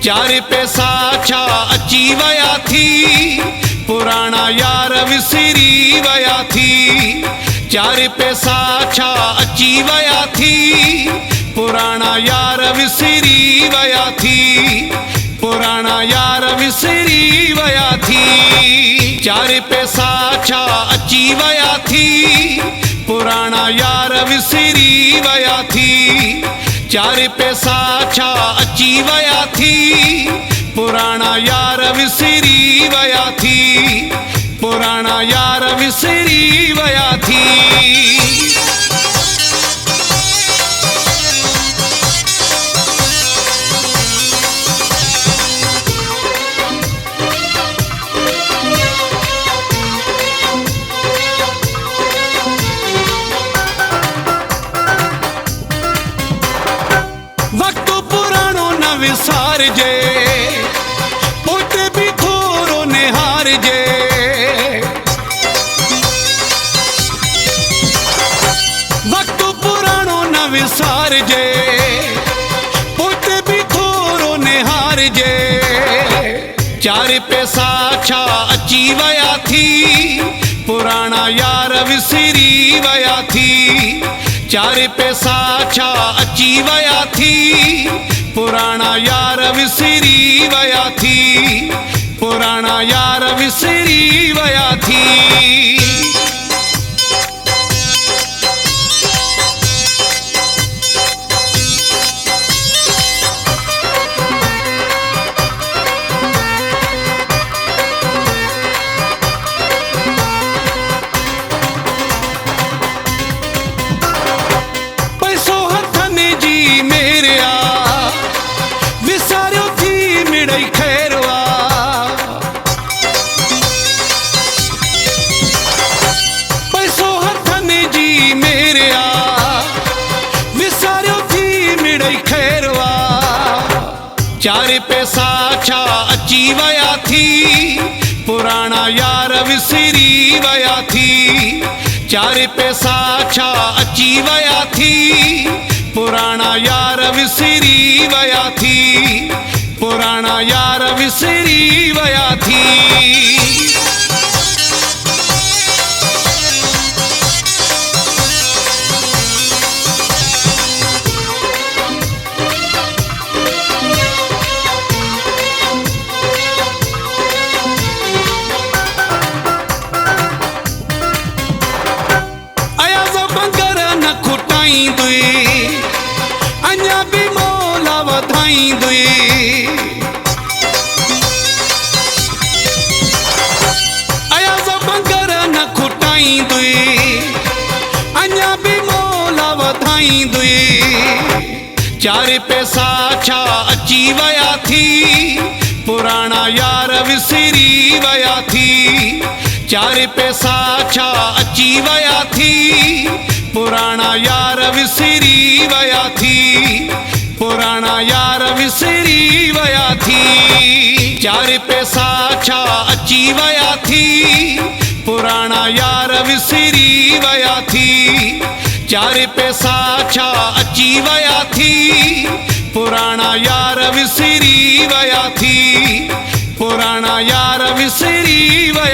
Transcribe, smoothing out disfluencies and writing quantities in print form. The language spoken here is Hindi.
चार पैसा छा अची वया थी, पुराना यार विसरी वया थी। चार पैसा छा अची वया थी, पुराना यार विसरी वया थी। पुराना यार विसरी वया थी। चार पैसा छा अची वया थी, पुराना यार विसरी वया थी। चार पैसा छा अची वया थी, पुराना यार विसरी वया थी। पुराना यार विसरी वया थी। वक्त पुरानो न विसार जे, पोते भी थोरो निहार जे। वक्त पुरानो न विसार जे, पोते भी थोरो निहार जे। चार पैसा छा अची वया थी, पुराना यार विसरी वया थी। चार पैसा छा अची वया थी, पुराना यार विसरी वया थी। पुराना यार विसरी वया थी। चार पैसा छा अची वया थी, पुराना यार विसरी वया थी। चार पैसा छा अची वया थी, पुराना यार विसरी वया थी। पुराना यार विसरी वया थी। अञा भी मौला वधाईंदुई। अयाज़ बंगर न खुटाईंदुई, अञा भी मौला वधाईंदुई। चार पैसा छा अची वया थी, पुराना यार विसरी वया थी। चार पैसा छा अची वया थी, पुराना यार विसरी वया थी। पुराना यार विसरी वया थी। चार पैसा छा अची वया थी, पुराना यार विसरी वया थी। चार पैसा छा अची वया थी, पुराना यार विसरी वया थी। पुराना यार विसरी वया